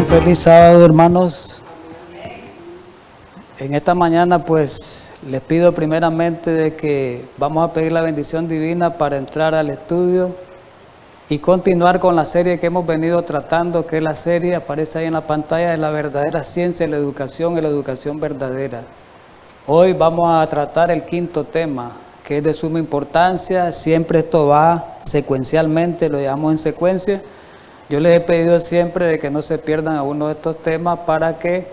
Un feliz sábado, hermanos. En esta mañana pues les pido primeramente de que vamos a pedir la bendición divina para entrar al estudio y continuar con la serie que hemos venido tratando, que es la serie, aparece ahí en la pantalla, de la verdadera ciencia, la educación y la educación verdadera. Hoy vamos a tratar el quinto tema, que es de suma importancia. Siempre esto va secuencialmente, lo llevamos en secuencia. Yo les he pedido siempre de que no se pierdan alguno de estos temas para que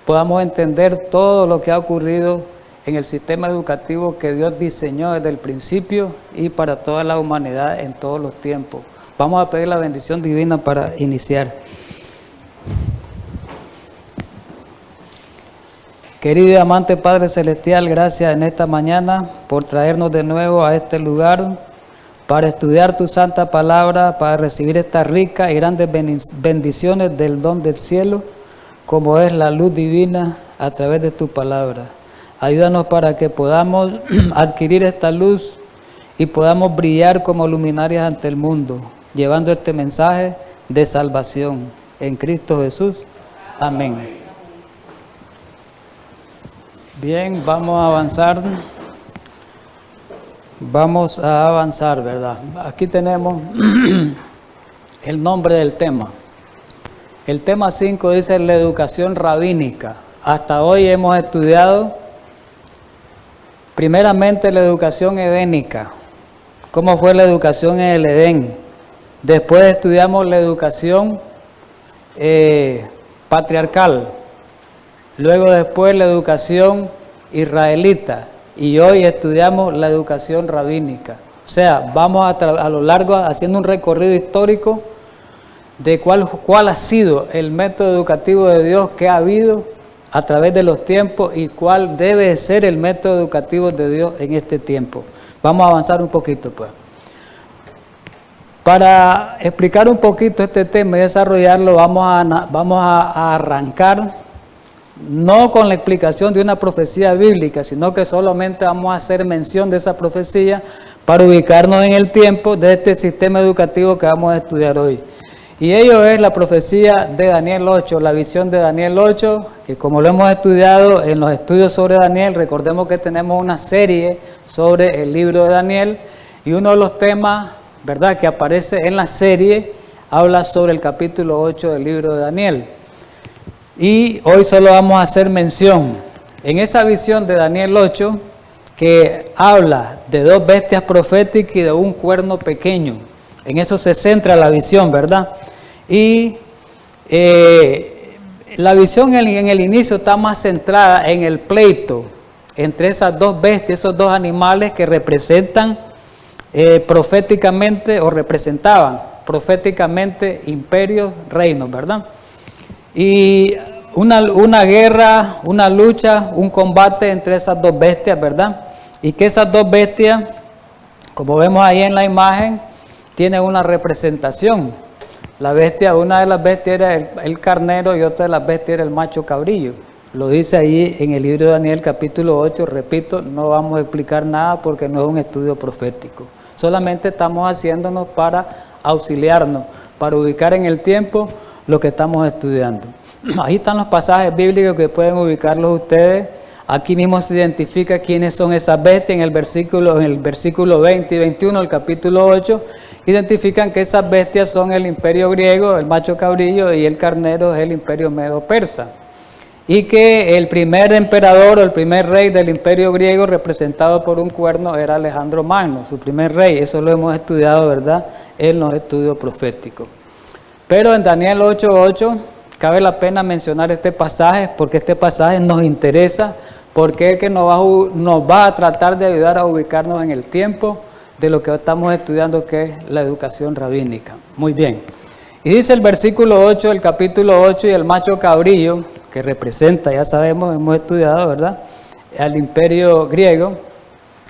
podamos entender todo lo que ha ocurrido en el sistema educativo que Dios diseñó desde el principio y para toda la humanidad en todos los tiempos. Vamos a pedir la bendición divina para iniciar. Querido y amante Padre Celestial, gracias en esta mañana por traernos de nuevo a este lugar para estudiar tu santa palabra, para recibir estas ricas y grandes bendiciones del don del cielo, como es la luz divina a través de tu palabra. Ayúdanos para que podamos adquirir esta luz y podamos brillar como luminarias ante el mundo, llevando este mensaje de salvación en Cristo Jesús. Amén. Bien, vamos a avanzar. Vamos a avanzar, ¿verdad? Aquí tenemos el nombre del tema. El tema 5 dice la educación rabínica. Hasta hoy hemos estudiado primeramente la educación edénica. ¿Cómo fue la educación en el Edén? Después estudiamos la educación patriarcal. Luego después la educación israelita. Y hoy estudiamos la educación rabínica. O sea, vamos a lo largo haciendo un recorrido histórico de cuál ha sido el método educativo de Dios que ha habido a través de los tiempos y cuál debe ser el método educativo de Dios en este tiempo. Vamos a avanzar un poquito, pues. Para explicar un poquito este tema y desarrollarlo, vamos a arrancar no con la explicación de una profecía bíblica, sino que solamente vamos a hacer mención de esa profecía para ubicarnos en el tiempo de este sistema educativo que vamos a estudiar hoy. Y ello es la profecía de Daniel 8, la visión de Daniel 8, que como lo hemos estudiado en los estudios sobre Daniel, recordemos que tenemos una serie sobre el libro de Daniel, y uno de los temas, ¿verdad?, que aparece en la serie, habla sobre el capítulo 8 del libro de Daniel. Y hoy solo vamos a hacer mención en esa visión de Daniel 8 que habla de dos bestias proféticas y de un cuerno pequeño. En eso se centra la visión, ¿verdad? Y la visión en el inicio está más centrada en el pleito entre esas dos bestias, esos dos animales que representan proféticamente o representaban proféticamente imperios, reinos, ¿verdad? Y una guerra, una lucha, un combate entre esas dos bestias, ¿verdad? Y que esas dos bestias, como vemos ahí en la imagen, tienen una representación. La bestia, una de las bestias era el carnero y otra de las bestias era el macho cabrillo. Lo dice ahí en el libro de Daniel capítulo 8, repito, no vamos a explicar nada porque no es un estudio profético. Solamente estamos haciéndonos para auxiliarnos, para ubicar en el tiempo lo que estamos estudiando. Ahí están los pasajes bíblicos que pueden ubicarlos ustedes. Aquí mismo se identifica quiénes son esas bestias en el versículo 20 y 21 del capítulo 8. Identifican que esas bestias son el imperio griego, el macho cabrillo, y el carnero es el imperio medo-persa. Y que el primer emperador o el primer rey del imperio griego, representado por un cuerno, era Alejandro Magno, su primer rey. Eso lo hemos estudiado, ¿verdad?, en los estudios proféticos. Pero en Daniel 8:8 cabe la pena mencionar este pasaje porque este pasaje nos interesa, porque es el que nos va a tratar de ayudar a ubicarnos en el tiempo de lo que estamos estudiando, que es la educación rabínica. Muy bien. Y dice el versículo 8 del capítulo 8, y el macho cabrillo, que representa, ya sabemos, hemos estudiado, ¿verdad?, al imperio griego,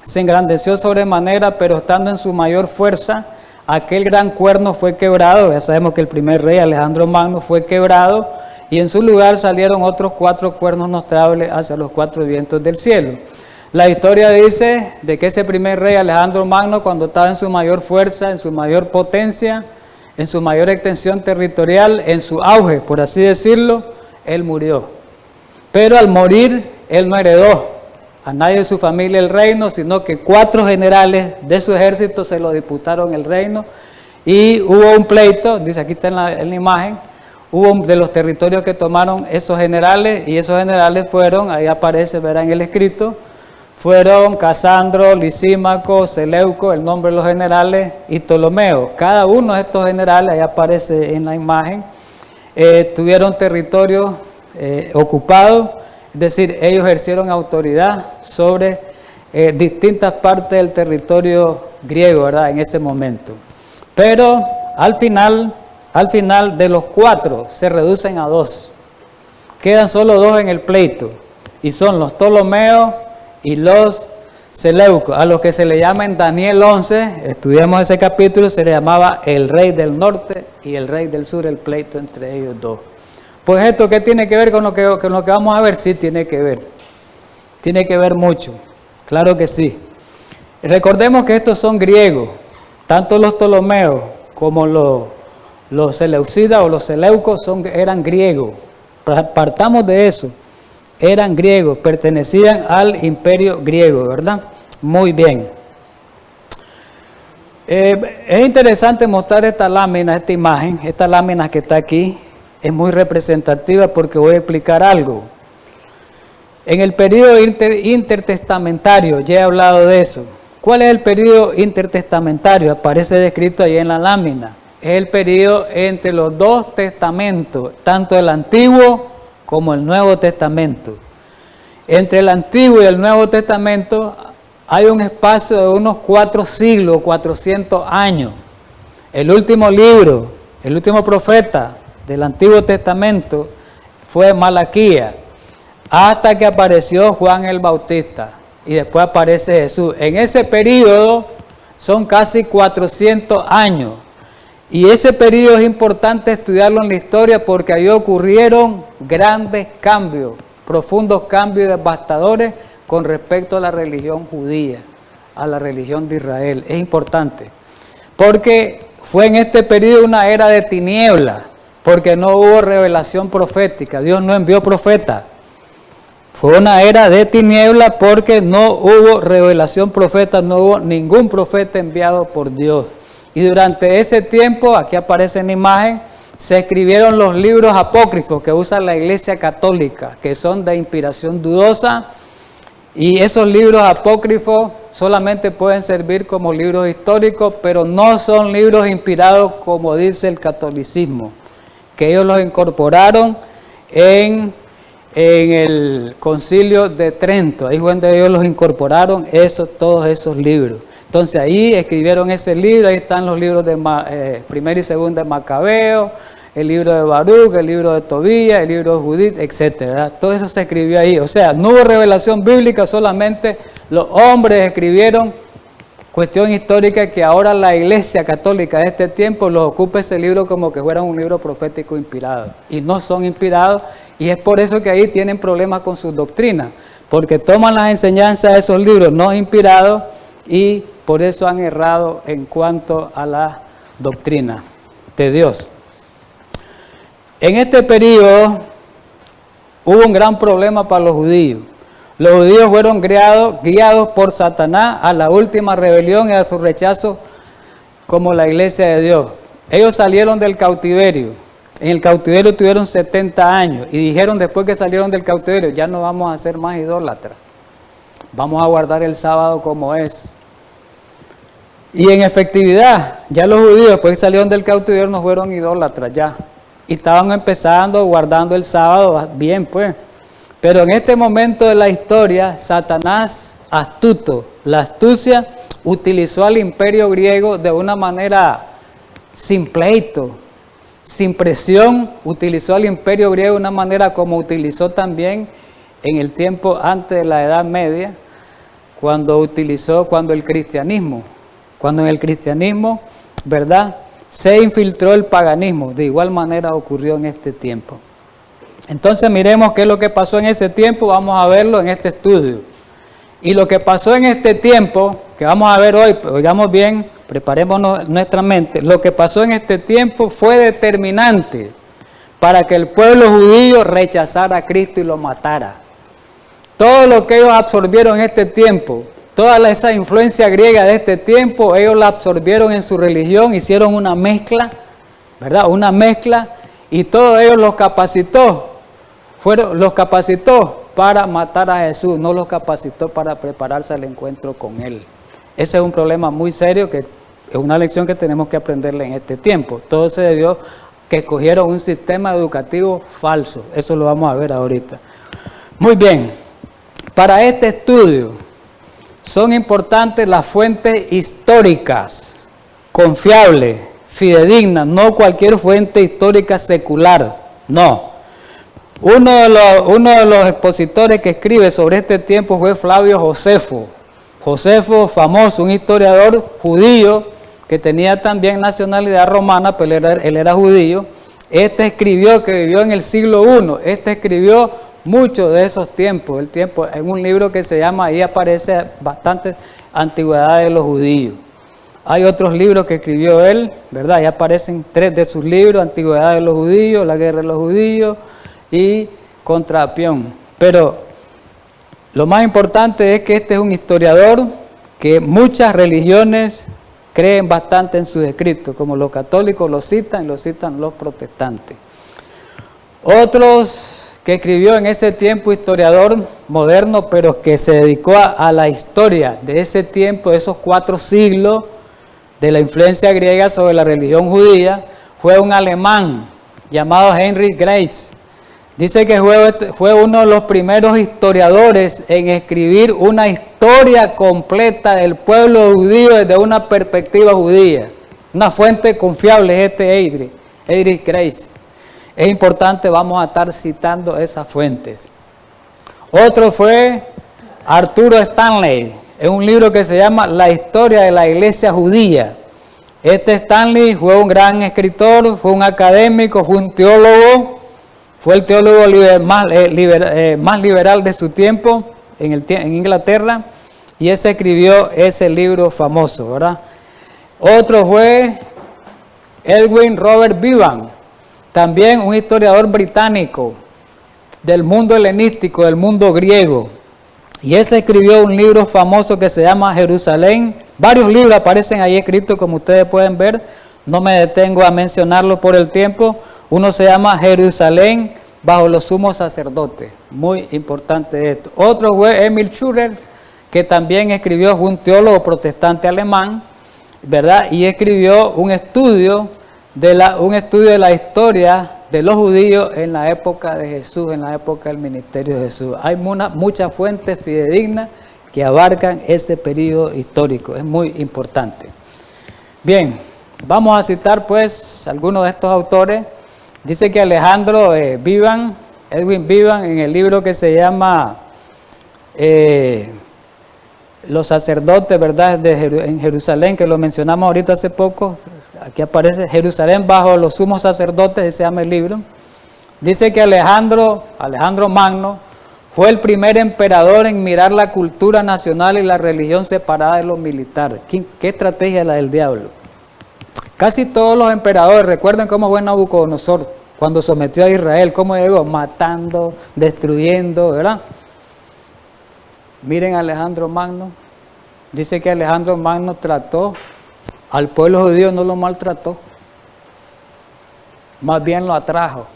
se engrandeció sobremanera, pero estando en su mayor fuerza, aquel gran cuerno fue quebrado. Ya sabemos que el primer rey, Alejandro Magno, fue quebrado, y en su lugar salieron otros 4 cuernos notables hacia los 4 vientos del cielo. La historia dice de que ese primer rey, Alejandro Magno, cuando estaba en su mayor fuerza, en su mayor potencia, en su mayor extensión territorial, en su auge, por así decirlo, él murió. Pero al morir, él no heredó a nadie de su familia el reino, sino que 4 generales de su ejército se lo disputaron el reino, y hubo un pleito, dice aquí está en la imagen, hubo de los territorios que tomaron esos generales, y esos generales fueron, ahí aparece, verán en el escrito, fueron Casandro, Lisímaco, Seleuco, el nombre de los generales, y Ptolomeo. Cada uno de estos generales, ahí aparece en la imagen, tuvieron territorio ocupado, es decir, ellos ejercieron autoridad sobre distintas partes del territorio griego, ¿verdad? En ese momento. Pero al final de los 4 se reducen a 2. Quedan solo 2 en el pleito, y son los Ptolomeos y los Seleucos, a los que se le llama en Daniel 11, estudiamos ese capítulo, se le llamaba el rey del norte y el rey del sur, el pleito entre ellos 2. Pues esto, ¿qué tiene que ver con lo que vamos a ver? Sí, tiene que ver mucho, claro que sí. Recordemos que estos son griegos, tanto los Ptolomeos como los Seleucidas o los Seleucos eran griegos, partamos de eso. Eran griegos, pertenecían al imperio griego, ¿verdad? Muy bien. Es interesante mostrar esta lámina, esta imagen, esta lámina que está aquí, es muy representativa porque voy a explicar algo. En el periodo intertestamentario, ya he hablado de eso. ¿Cuál es el periodo intertestamentario? Aparece descrito ahí en la lámina. Es el periodo entre los 2 testamentos, tanto el Antiguo como el Nuevo Testamento. Entre el Antiguo y el Nuevo Testamento hay un espacio de unos 4 siglos, 400 años. El último libro, el último profeta del Antiguo Testamento fue Malaquías, hasta que apareció Juan el Bautista y después aparece Jesús. En ese periodo son casi 400 años. Y ese periodo es importante estudiarlo en la historia porque ahí ocurrieron grandes cambios, profundos cambios devastadores con respecto a la religión judía, a la religión de Israel. Es importante, porque fue en este periodo una era de tinieblas, porque no hubo revelación profética, Dios no envió profeta. Fue una era de tinieblas porque no hubo revelación profeta, no hubo ningún profeta enviado por Dios. Y durante ese tiempo, aquí aparece en la imagen, se escribieron los libros apócrifos que usa la Iglesia Católica, que son de inspiración dudosa, y esos libros apócrifos solamente pueden servir como libros históricos, pero no son libros inspirados como dice el catolicismo, que ellos los incorporaron en el Concilio de Trento. Ahí fue donde ellos los incorporaron, todos esos libros. Entonces ahí escribieron ese libro, ahí están los libros de primero y segundo de Macabeo, el libro de Baruch, el libro de Tobías, el libro de Judith, etc. Todo eso se escribió ahí. O sea, no hubo revelación bíblica, solamente los hombres escribieron cuestión histórica que ahora la Iglesia Católica de este tiempo los ocupa ese libro como que fuera un libro profético inspirado. Y no son inspirados, y es por eso que ahí tienen problemas con sus doctrinas, porque toman las enseñanzas de esos libros no inspirados y por eso han errado en cuanto a la doctrina de Dios. En este periodo hubo un gran problema para los judíos. Los judíos fueron guiados por Satanás a la última rebelión y a su rechazo como la iglesia de Dios. Ellos salieron del cautiverio. En el cautiverio tuvieron 70 años y dijeron después que salieron del cautiverio, ya no vamos a ser más idólatras. Vamos a guardar el sábado como es. Y en efectividad, ya los judíos después que salieron del cautiverio no fueron idólatras ya. Y estaban empezando, guardando el sábado, bien pues. Pero en este momento de la historia, Satanás, astuto, la astucia, utilizó al imperio griego de una manera sin pleito, sin presión, utilizó al imperio griego de una manera como utilizó también en el tiempo antes de la Edad Media, cuando en el cristianismo, ¿verdad?, se infiltró el paganismo. De igual manera ocurrió en este tiempo. Entonces miremos qué es lo que pasó en ese tiempo, vamos a verlo en este estudio. Y lo que pasó en este tiempo, que vamos a ver hoy, oigamos bien, preparémonos nuestra mente, lo que pasó en este tiempo fue determinante para que el pueblo judío rechazara a Cristo y lo matara. Todo lo que ellos absorbieron en este tiempo, toda esa influencia griega de este tiempo, ellos la absorbieron en su religión, hicieron una mezcla, ¿verdad? Una mezcla, y todo ellos los capacitó para matar a Jesús, no los capacitó para prepararse al encuentro con Él. Ese es un problema muy serio, que es una lección que tenemos que aprenderle en este tiempo. Todo se debió que escogieron un sistema educativo falso. Eso lo vamos a ver ahorita. Muy bien. Para este estudio son importantes las fuentes históricas, confiables, fidedignas, no cualquier fuente histórica secular, no. Uno de los expositores que escribe sobre este tiempo fue Flavio Josefo. Josefo, famoso, un historiador judío que tenía también nacionalidad romana, pero él era judío. Este escribió, que vivió en el siglo I, escribió mucho de esos tiempos, en un libro que se llama, ahí aparece bastante antigüedad de los judíos. Hay otros libros que escribió él, ¿verdad? Ahí aparecen 3 de sus libros: Antigüedad de los judíos, La guerra de los judíos y Contra Apión. Pero lo más importante es que este es un historiador que muchas religiones creen bastante en sus escritos, como los católicos lo citan los protestantes. Otros que escribió en ese tiempo, historiador moderno, pero que se dedicó a la historia de ese tiempo, de esos 4 siglos de la influencia griega sobre la religión judía, fue un alemán llamado Heinrich Graetz. Dice que fue uno de los primeros historiadores en escribir una historia completa del pueblo judío desde una perspectiva judía. Una fuente confiable es Heinrich Graetz. Es importante, vamos a estar citando esas fuentes. Otro fue Arturo Stanley, en un libro que se llama La historia de la iglesia judía. Stanley fue un gran escritor, fue un académico, fue un teólogo, fue el teólogo más liberal de su tiempo en Inglaterra, y escribió ese libro famoso, ¿verdad? Otro fue Edwin Robert Bevan, también un historiador británico del mundo helenístico, del mundo griego, y escribió un libro famoso que se llama Jerusalén. Varios libros aparecen ahí escritos, como ustedes pueden ver, no me detengo a mencionarlo por el tiempo. Uno se llama Jerusalén bajo los sumos sacerdotes, muy importante esto. Otro fue Emil Schurer, que también escribió, fue un teólogo protestante alemán, ¿verdad? Y escribió un estudio de la historia de los judíos en la época de Jesús, en la época del ministerio de Jesús. Hay muchas fuentes fidedignas que abarcan ese periodo histórico, es muy importante. Bien, vamos a citar pues algunos de estos autores. Dice que Alejandro Edwin Bevan, en el libro que se llama Los sacerdotes, ¿verdad?, en Jerusalén, que lo mencionamos ahorita hace poco, aquí aparece Jerusalén bajo los sumos sacerdotes, ese se llama el libro. Dice que Alejandro Magno fue el primer emperador en mirar la cultura nacional y la religión separada de lo militar. ¿Qué estrategia es la del diablo? Casi todos los emperadores, recuerden cómo fue Nabucodonosor cuando sometió a Israel, cómo llegó matando, destruyendo, ¿verdad? Miren a Alejandro Magno. Dice que Alejandro Magno trató al pueblo judío, no lo maltrató, más bien lo atrajo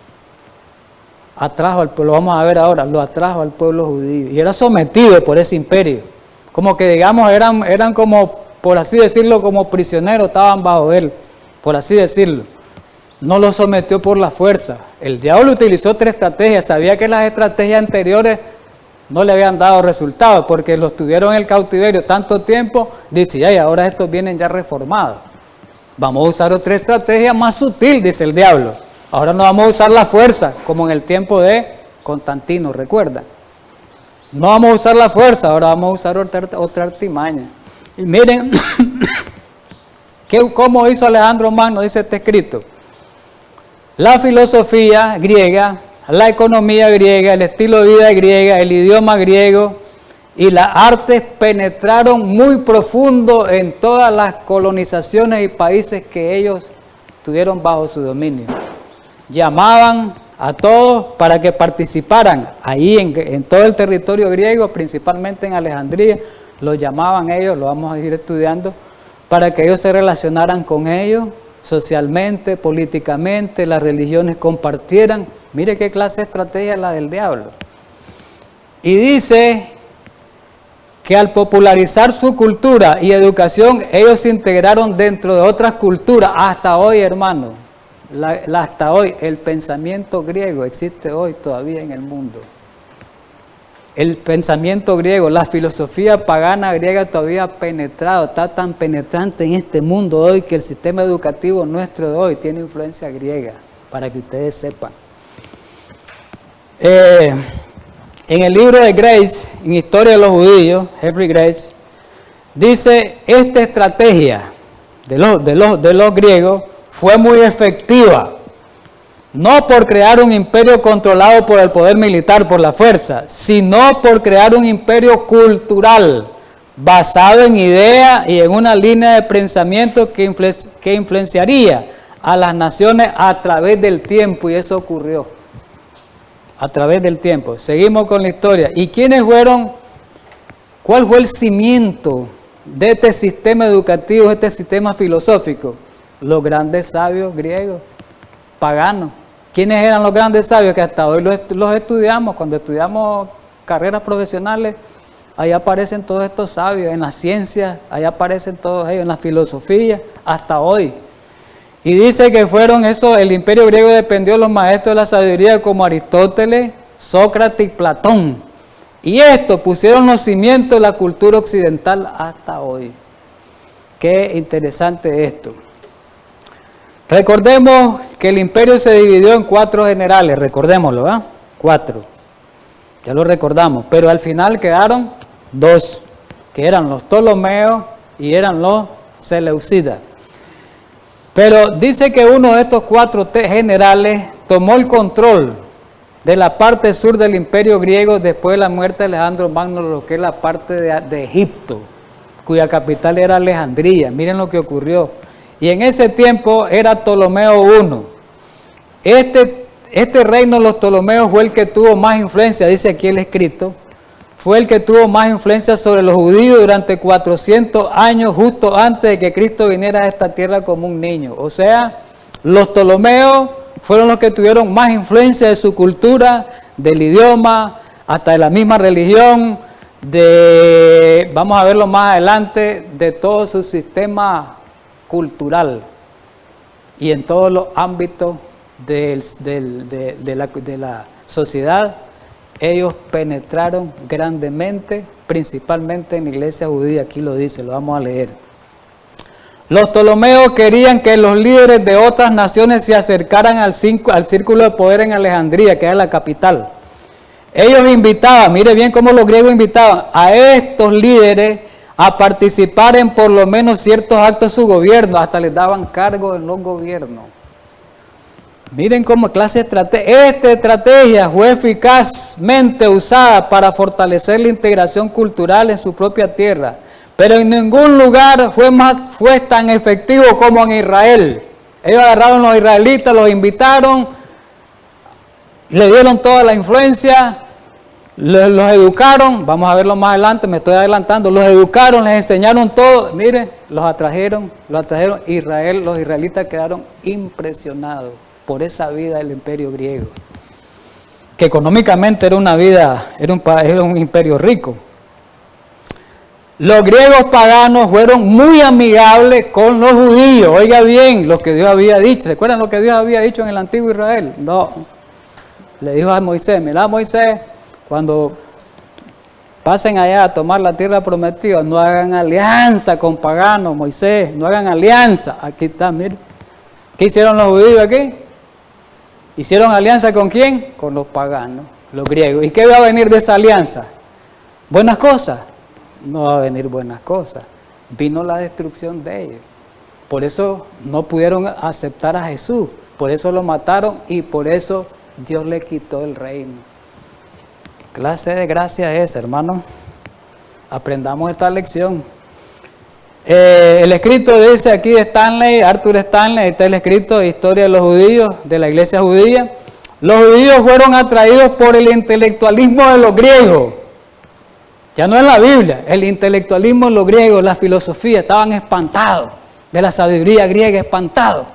al pueblo, vamos a ver ahora, lo atrajo al pueblo judío y era sometido por ese imperio, como que digamos eran como, por así decirlo, como prisioneros, estaban bajo él, por así decirlo. No lo sometió por la fuerza. El diablo utilizó 3 estrategias, sabía que las estrategias anteriores no le habían dado resultados porque los tuvieron en el cautiverio tanto tiempo. Dice, ay, ahora estos vienen ya reformados, vamos a usar otra estrategia más sutil, dice el diablo. Ahora no vamos a usar la fuerza como en el tiempo de Constantino, recuerda. No vamos a usar la fuerza, ahora vamos a usar otra artimaña. Y miren cómo hizo Alejandro Magno, dice este escrito. La filosofía griega, la economía griega, el estilo de vida griega, el idioma griego y las artes penetraron muy profundo en todas las colonizaciones y países que ellos tuvieron bajo su dominio. Llamaban a todos para que participaran ahí en todo el territorio griego, principalmente en Alejandría, los llamaban ellos, lo vamos a ir estudiando, para que ellos se relacionaran con ellos socialmente, políticamente, las religiones compartieran. Mire qué clase de estrategia es la del diablo. Y dice que al popularizar su cultura y educación, ellos se integraron dentro de otras culturas. Hasta hoy, hermano, hasta hoy, el pensamiento griego existe hoy todavía en el mundo. El pensamiento griego, la filosofía pagana griega todavía ha penetrado, está tan penetrante en este mundo hoy que el sistema educativo nuestro de hoy tiene influencia griega, para que ustedes sepan. En el libro de Grace, en Historia de los Judíos, Henry Grace, dice, esta estrategia de los griegos fue muy efectiva, no por crear un imperio controlado por el poder militar, por la fuerza, sino por crear un imperio cultural, basado en ideas y en una línea de pensamiento que influenciaría a las naciones a través del tiempo, y eso ocurrió. A través del tiempo. Seguimos con la historia. ¿Y quiénes fueron? ¿Cuál fue el cimiento de este sistema educativo, de este sistema filosófico? Los grandes sabios griegos, paganos. ¿Quiénes eran los grandes sabios que hasta hoy los estudiamos? Cuando estudiamos carreras profesionales, ahí aparecen todos estos sabios. En la ciencia, ahí aparecen todos ellos. En la filosofía, hasta hoy. Y dice que fueron eso, el imperio griego dependió de los maestros de la sabiduría como Aristóteles, Sócrates y Platón. Y estos pusieron los cimientos de la cultura occidental hasta hoy. Qué interesante esto. Recordemos que el imperio se dividió en 4 generales, recordémoslo, ¿eh? 4. Ya lo recordamos, pero al final quedaron 2, que eran los Ptolomeos y eran los Seleucidas. Pero dice que uno de estos 4 generales tomó el control de la parte sur del imperio griego después de la muerte de Alejandro Magno, lo que es la parte de Egipto, cuya capital era Alejandría. Miren lo que ocurrió. Y en ese tiempo era Ptolomeo I. Este reino de los Ptolomeos fue el que tuvo más influencia, dice aquí el escrito, fue el que tuvo más influencia sobre los judíos durante 400 años, justo antes de que Cristo viniera a esta tierra como un niño. O sea, los Ptolomeos fueron los que tuvieron más influencia de su cultura, del idioma, hasta de la misma religión, vamos a verlo más adelante, de todo su sistema cultural y en todos los ámbitos de la sociedad. Ellos penetraron grandemente, principalmente en la iglesia judía. Aquí lo dice, lo vamos a leer. Los Ptolomeos querían que los líderes de otras naciones se acercaran al círculo de poder en Alejandría, que era la capital. Ellos invitaban, mire bien cómo los griegos invitaban a estos líderes a participar en por lo menos ciertos actos de su gobierno, hasta les daban cargo en los gobiernos. Miren cómo clase de estrategia. Esta estrategia fue eficazmente usada para fortalecer la integración cultural en su propia tierra, pero en ningún lugar fue tan efectivo como en Israel. Ellos agarraron a los israelitas, los invitaron, le dieron toda la influencia, los educaron, vamos a verlo más adelante, me estoy adelantando, los educaron, les enseñaron todo, miren, los atrajeron, Israel, los israelitas quedaron impresionados por esa vida del imperio griego, que económicamente era un imperio rico. Los griegos paganos fueron muy amigables con los judíos. Oiga bien lo que Dios había dicho. ¿Recuerdan lo que Dios había dicho en el antiguo Israel? No. Le dijo a Moisés, mira Moisés, cuando pasen allá a tomar la tierra prometida, no hagan alianza con paganos, Moisés, no hagan alianza. Aquí está, mire. ¿Qué hicieron los judíos aquí? ¿Hicieron alianza con quién? Con los paganos, los griegos. ¿Y qué va a venir de esa alianza? ¿Buenas cosas? No va a venir buenas cosas. Vino la destrucción de ellos. Por eso no pudieron aceptar a Jesús. Por eso lo mataron y por eso Dios le quitó el reino. Clase de gracia es, hermano. Aprendamos esta lección. El escrito dice aquí de Stanley, Arthur Stanley, está el escrito de Historia de los Judíos, de la Iglesia Judía. Los judíos fueron atraídos por el intelectualismo de los griegos. Ya no es la Biblia, el intelectualismo de los griegos, la filosofía, estaban espantados de la sabiduría griega, espantados.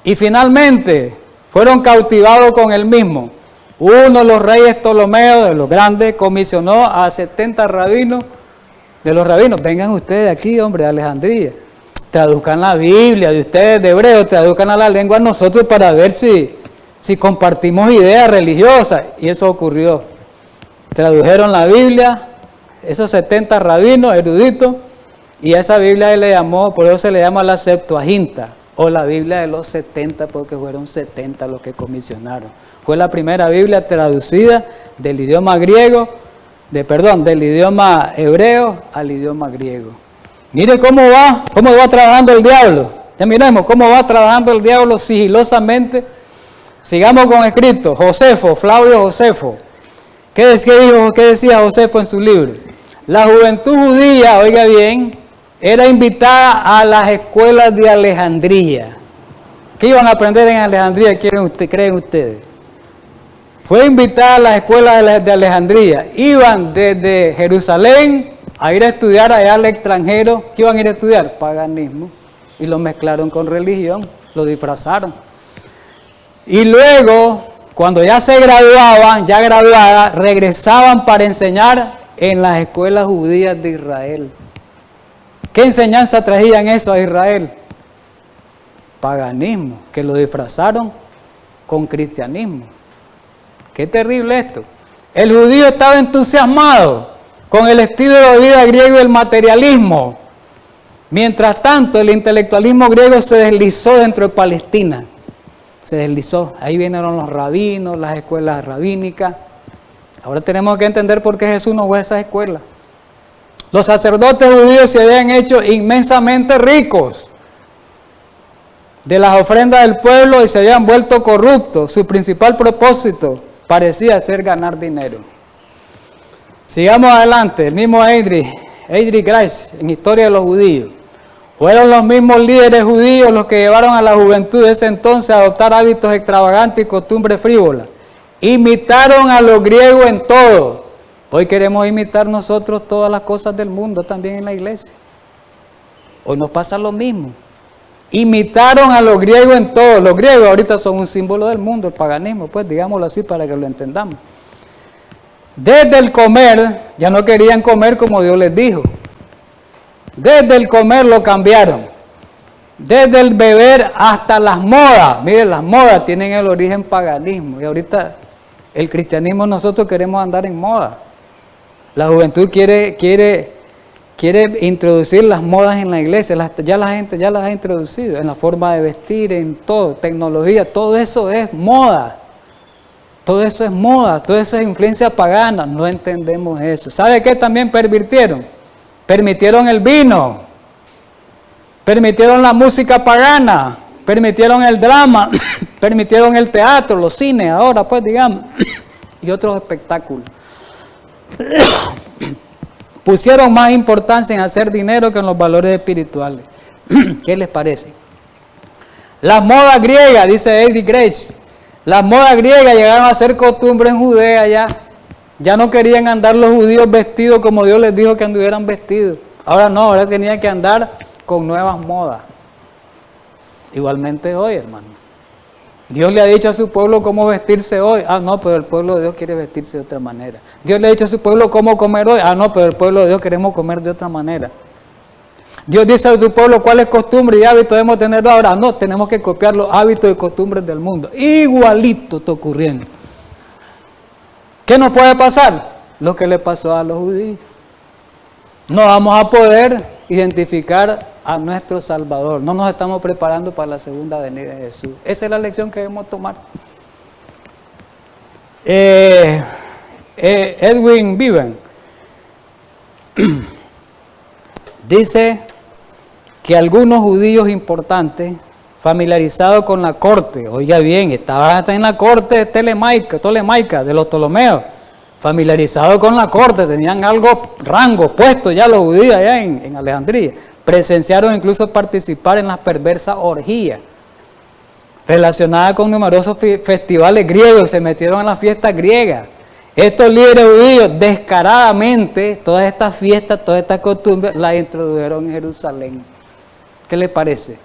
Y finalmente fueron cautivados con el mismo. Uno de los reyes Ptolomeo, de los grandes, comisionó a 70 rabinos, de los rabinos, vengan ustedes aquí, hombre, de Alejandría, traduzcan la Biblia de ustedes de hebreo, traduzcan a la lengua a nosotros para ver si compartimos ideas religiosas. Y eso ocurrió. Tradujeron la Biblia, esos 70 rabinos, eruditos, y a esa Biblia le llamó, por eso se le llama la Septuaginta, o la Biblia de los 70, porque fueron 70 los que comisionaron. Fue la primera Biblia traducida del idioma griego, del idioma hebreo al idioma griego. Mire cómo va trabajando el diablo. Ya miremos cómo va trabajando el diablo sigilosamente. Sigamos con escrito. Josefo, Flavio Josefo. ¿Qué decía Josefo en su libro? La juventud judía, oiga bien, era invitada a las escuelas de Alejandría. ¿Qué iban a aprender en Alejandría, creen ustedes? Fue invitada a las escuelas de Alejandría. Iban desde Jerusalén a ir a estudiar allá al extranjero. ¿Qué iban a ir a estudiar? Paganismo. Y lo mezclaron con religión, lo disfrazaron. Y luego, cuando ya se graduaban, ya graduadas, regresaban para enseñar en las escuelas judías de Israel. ¿Qué enseñanza traían eso a Israel? Paganismo, que lo disfrazaron con cristianismo. Qué terrible esto. El judío estaba entusiasmado con el estilo de vida griego y el materialismo. Mientras tanto, el intelectualismo griego se deslizó dentro de Palestina. Se deslizó. Ahí vinieron los rabinos, las escuelas rabínicas. Ahora tenemos que entender por qué Jesús no fue a esas escuelas. Los sacerdotes judíos se habían hecho inmensamente ricos de las ofrendas del pueblo y se habían vuelto corruptos. Su principal propósito parecía ser ganar dinero. Sigamos adelante. El mismo Heydrich Grace, en Historia de los Judíos. Fueron los mismos líderes judíos los que llevaron a la juventud de ese entonces a adoptar hábitos extravagantes y costumbres frívolas. Imitaron a los griegos en todo. Hoy queremos imitar nosotros todas las cosas del mundo, también en la iglesia. Hoy nos pasa lo mismo. Imitaron a los griegos en todo. Los griegos ahorita son un símbolo del mundo, el paganismo, pues digámoslo así para que lo entendamos. Desde el comer, ya no querían comer como Dios les dijo. Desde el comer lo cambiaron. Desde el beber hasta las modas. Miren, las modas tienen el origen paganismo. Y ahorita el cristianismo nosotros queremos andar en moda. La juventud quiere introducir las modas en la iglesia. Ya la gente ya las ha introducido. En la forma de vestir, en todo, tecnología. Todo eso es moda. Todo eso es moda. Todo eso es influencia pagana. No entendemos eso. ¿Sabe qué también pervirtieron? Permitieron el vino, permitieron la música pagana, permitieron el drama, permitieron el teatro, los cines ahora pues digamos, y otros espectáculos. Pusieron más importancia en hacer dinero que en los valores espirituales. ¿Qué les parece? Las modas griegas, dice Heydrich Grace, las modas griegas llegaron a ser costumbre en Judea ya. Ya no querían andar los judíos vestidos como Dios les dijo que anduvieran vestidos. Ahora no, ahora tenían que andar con nuevas modas. Igualmente hoy, hermano. Dios le ha dicho a su pueblo cómo vestirse hoy. Ah, no, pero el pueblo de Dios quiere vestirse de otra manera. Dios le ha dicho a su pueblo cómo comer hoy. Ah, no, pero el pueblo de Dios queremos comer de otra manera. Dios dice a su pueblo cuáles costumbres y hábitos debemos tener ahora. No, tenemos que copiar los hábitos y costumbres del mundo. Igualito está ocurriendo. ¿Qué nos puede pasar? Lo que le pasó a los judíos. No vamos a poder identificar a nuestro Salvador. No nos estamos preparando para la segunda venida de Jesús. Esa es la lección que debemos tomar. Edwin Viven dice que algunos judíos importantes, familiarizados con la corte, oiga bien, estaban hasta en la corte tolemaica de los Ptolomeos, familiarizados con la corte, tenían algo, rango, puesto ya los judíos allá en Alejandría. Presenciaron incluso participar en las perversas orgías relacionadas con numerosos festivales griegos, se metieron en las fiestas griegas. Estos líderes judíos descaradamente, todas estas fiestas, todas estas costumbres, las introdujeron en Jerusalén. ¿Qué les parece?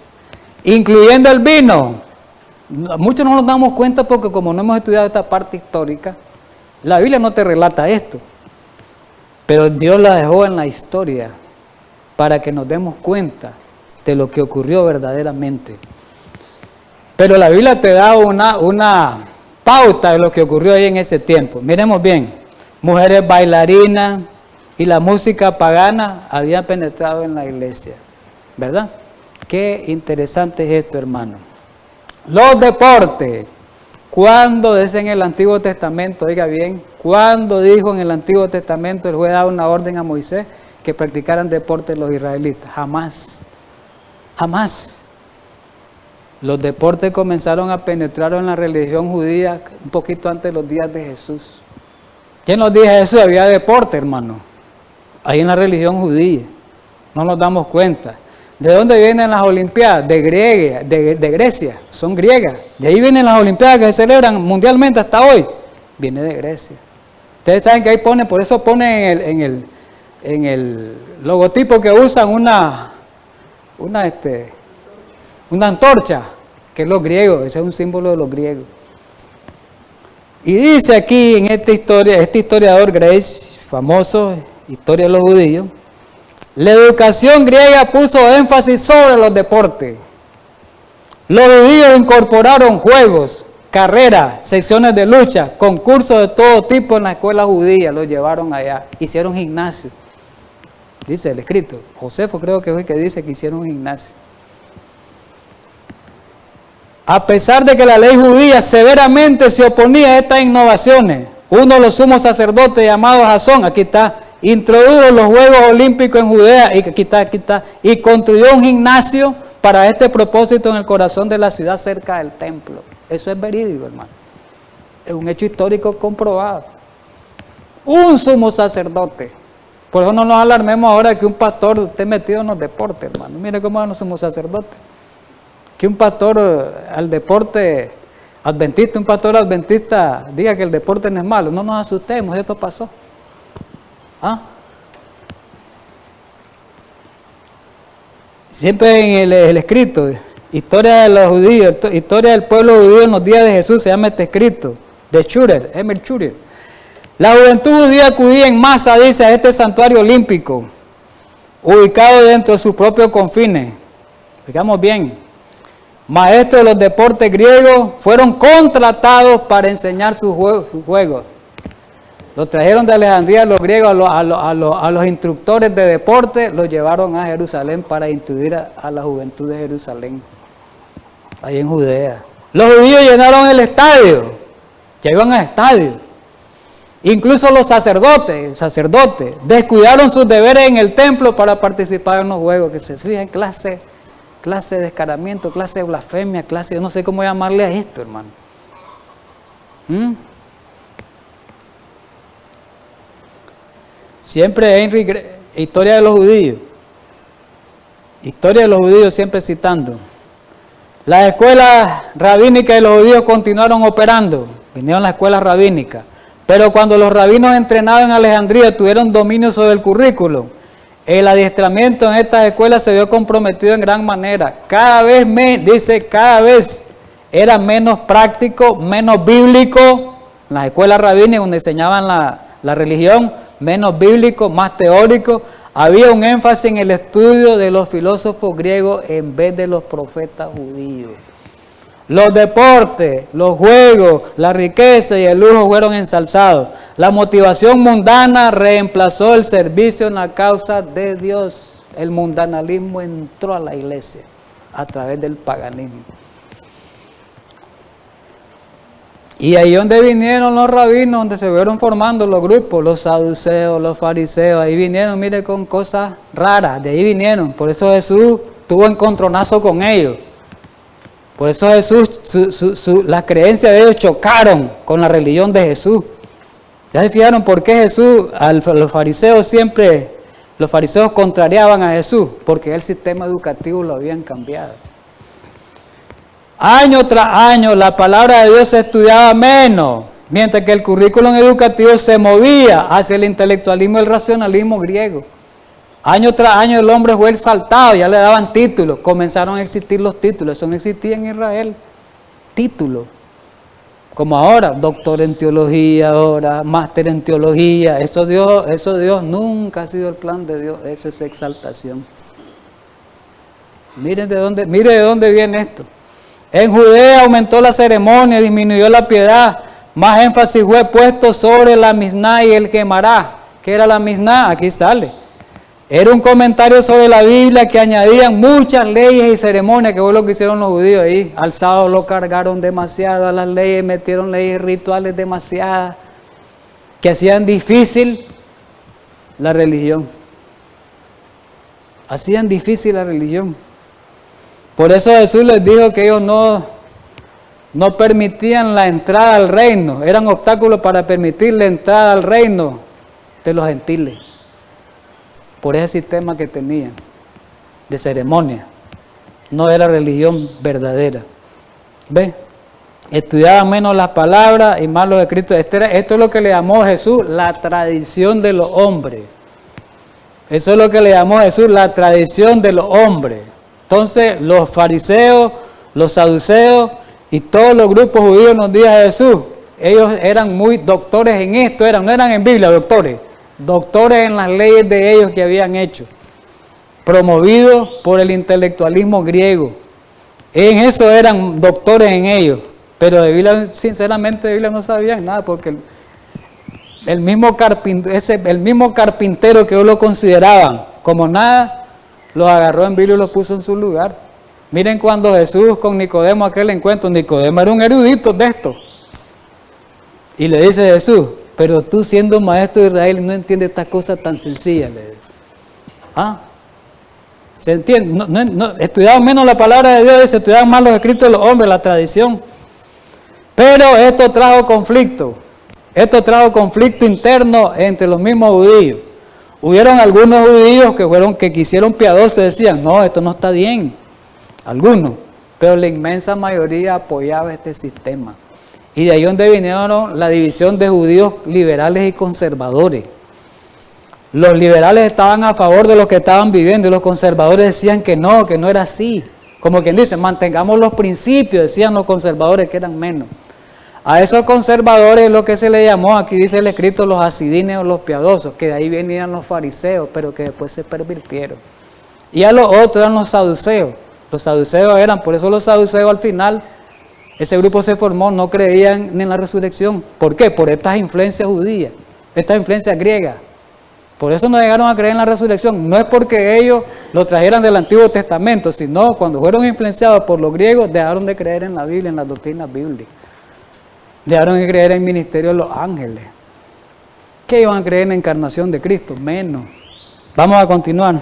Incluyendo el vino. Muchos no nos damos cuenta porque como no hemos estudiado esta parte histórica, la Biblia no te relata esto, pero Dios la dejó en la historia para que nos demos cuenta de lo que ocurrió verdaderamente. Pero la Biblia te da una pauta de lo que ocurrió ahí en ese tiempo. Miremos bien, mujeres bailarinas y la música pagana habían penetrado en la iglesia, ¿verdad? Qué interesante es esto, hermano. Los deportes. ¿Cuándo dice en el Antiguo Testamento, oiga bien, cuándo dijo en el Antiguo Testamento el juez daba una orden a Moisés que practicaran deportes los israelitas? Jamás, jamás. Los deportes comenzaron a penetrar en la religión judía un poquito antes de los días de Jesús. Ya en los días de Jesús había deporte, hermano, ahí en la religión judía, no nos damos cuenta. ¿De dónde vienen las Olimpiadas? De Grecia, son griegas. De ahí vienen las Olimpiadas que se celebran mundialmente hasta hoy. Viene de Grecia. Ustedes saben que ahí pone, por eso pone en el logotipo que usan una antorcha, que es los griegos, ese es un símbolo de los griegos. Y dice aquí en esta historia, este historiador Grace, famoso, Historia de los Judíos, la educación griega puso énfasis sobre los deportes. Los judíos incorporaron juegos, carreras, secciones de lucha, concursos de todo tipo en la escuela judía, los llevaron allá, hicieron gimnasio. Dice el escrito, Josefo creo que es el que dice que hicieron gimnasio. A pesar de que la ley judía severamente se oponía a estas innovaciones, uno de los sumos sacerdotes llamado Jasón, aquí está, introdujo los Juegos Olímpicos en Judea, y aquí está, y construyó un gimnasio para este propósito en el corazón de la ciudad cerca del templo. Eso es verídico, hermano. Es un hecho histórico comprobado. Un sumo sacerdote. Por eso no nos alarmemos ahora que un pastor esté metido en los deportes, hermano. Mire cómo son los sumos sacerdotes. Que un pastor al deporte adventista, un pastor adventista diga que el deporte no es malo. No nos asustemos, esto pasó. ¿Ah? Siempre en el escrito, historia de los judíos, historia del pueblo judío en los días de Jesús, se llama este escrito, de Schurer, Emil Schurer. La juventud judía acudía en masa, dice, a este santuario olímpico, ubicado dentro de sus propios confines. Fijamos bien, maestros de los deportes griegos fueron contratados para enseñar sus juegos. Los trajeron de Alejandría los griegos a los instructores de deporte, los llevaron a Jerusalén para instruir a la juventud de Jerusalén, ahí en Judea. Los judíos llenaron el estadio, ya iban al estadio. Incluso los sacerdotes descuidaron sus deberes en el templo para participar en los juegos, que se fijan, clase de descaramiento, clase de blasfemia, yo no sé cómo llamarle a esto, hermano. Siempre historia de los judíos siempre citando. Las escuelas rabínicas de los judíos continuaron operando, vinieron las escuelas rabínicas, pero cuando los rabinos entrenados en Alejandría tuvieron dominio sobre el currículo, el adiestramiento en estas escuelas se vio comprometido en gran manera. Cada vez era menos práctico, menos bíblico. Las escuelas rabínicas donde enseñaban la religión, menos bíblico, más teórico. Había un énfasis en el estudio de los filósofos griegos en vez de los profetas judíos. Los deportes, los juegos, la riqueza y el lujo fueron ensalzados. La motivación mundana reemplazó el servicio en la causa de Dios. El mundanalismo entró a la iglesia a través del paganismo. Y ahí donde vinieron los rabinos, donde se fueron formando los grupos, los saduceos, los fariseos, ahí vinieron, mire, con cosas raras, de ahí vinieron. Por eso Jesús tuvo encontronazo con ellos. Por eso Jesús, las creencias de ellos chocaron con la religión de Jesús. ¿Ya se fijaron por qué Jesús, los fariseos siempre, los fariseos contrariaban a Jesús? Porque el sistema educativo lo habían cambiado. Año tras año la palabra de Dios se estudiaba menos, mientras que el currículum educativo se movía hacia el intelectualismo y el racionalismo griego. Año tras año el hombre fue exaltado, ya le daban títulos, comenzaron a existir los títulos, eso no existía en Israel, títulos. Como ahora, doctor en teología, ahora máster en teología, eso Dios nunca ha sido el plan de Dios, eso es exaltación. Mire de dónde viene esto. En Judea aumentó la ceremonia, disminuyó la piedad, más énfasis fue puesto sobre la Misná y el Gemará. ¿Qué era la Misná? Aquí sale. Era un comentario sobre la Biblia que añadían muchas leyes y ceremonias, que fue lo que hicieron los judíos ahí. Al sábado lo cargaron demasiado a las leyes, metieron leyes rituales demasiadas, que hacían difícil la religión. Hacían difícil la religión. Por eso Jesús les dijo que ellos no permitían la entrada al reino, eran obstáculos para permitir la entrada al reino de los gentiles. Por ese sistema que tenían de ceremonia, no era religión verdadera. ¿Ve? Estudiaban menos las palabras y más los escritos. Esto es lo que le llamó Jesús la tradición de los hombres. Eso es lo que le llamó Jesús la tradición de los hombres. Entonces los fariseos, los saduceos y todos los grupos judíos en los días de Jesús, ellos eran muy doctores en esto, no eran en Biblia doctores en las leyes de ellos que habían hecho, promovidos por el intelectualismo griego. En eso eran doctores en ellos, pero de Biblia, sinceramente de Biblia no sabían nada, porque el mismo carpintero que ellos lo consideraban como nada, los agarró en Biblia y los puso en su lugar. Miren cuando Jesús con Nicodemo, aquel encuentro, Nicodemo era un erudito de esto, y le dice Jesús: pero tú siendo maestro de Israel no entiendes estas cosas tan sencillas. Le dice. ¿Ah? ¿Se entiende? Estudiaban menos la palabra de Dios, se estudiaban más los escritos de los hombres, la tradición. Pero esto trajo conflicto interno entre los mismos judíos. Hubieron algunos judíos que quisieron piadosos, decían: no, esto no está bien. Algunos, pero la inmensa mayoría apoyaba este sistema. Y de ahí donde vinieron la división de judíos liberales y conservadores. Los liberales estaban a favor de lo que estaban viviendo y los conservadores decían que no era así. Como quien dice, mantengamos los principios, decían los conservadores que eran menos. A esos conservadores lo que se le llamó, aquí dice el escrito, los hasidines o los piadosos, que de ahí venían los fariseos, pero que después se pervirtieron. Y a los otros eran los saduceos. Los saduceos por eso los saduceos al final, ese grupo se formó, no creían ni en la resurrección. ¿Por qué? Por estas influencias judías, estas influencias griegas. Por eso no llegaron a creer en la resurrección. No es porque ellos lo trajeran del Antiguo Testamento, sino cuando fueron influenciados por los griegos, dejaron de creer en la Biblia, en las doctrinas bíblicas. Dejaron de creer en el ministerio de los ángeles. ¿Qué iban a creer en la encarnación de Cristo? Menos. Vamos a continuar.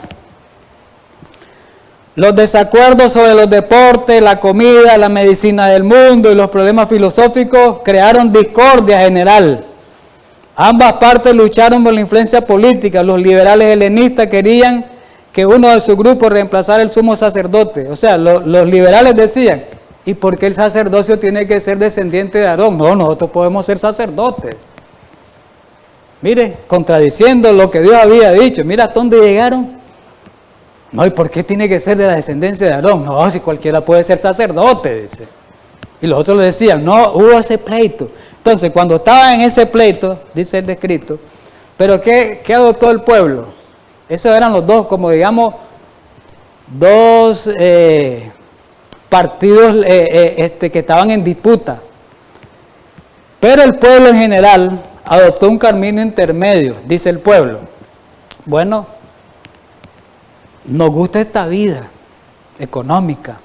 Los desacuerdos sobre los deportes, la comida, la medicina del mundo y los problemas filosóficos crearon discordia general. Ambas partes lucharon por la influencia política. Los liberales helenistas querían que uno de sus grupos reemplazara el sumo sacerdote. O sea, los liberales decían: ¿y por qué el sacerdocio tiene que ser descendiente de Aarón? No, nosotros podemos ser sacerdotes. Mire, contradiciendo lo que Dios había dicho. Mira hasta dónde llegaron. No, ¿y por qué tiene que ser de la descendencia de Aarón? No, si cualquiera puede ser sacerdote, dice. Y los otros le decían: no, hubo ese pleito. Entonces, cuando estaba en ese pleito, dice el descrito, pero ¿qué adoptó el pueblo? Esos eran los dos, como digamos, dos partidos que estaban en disputa. Pero el pueblo en general adoptó un camino intermedio, dice el pueblo. Bueno, nos gusta esta vida económica,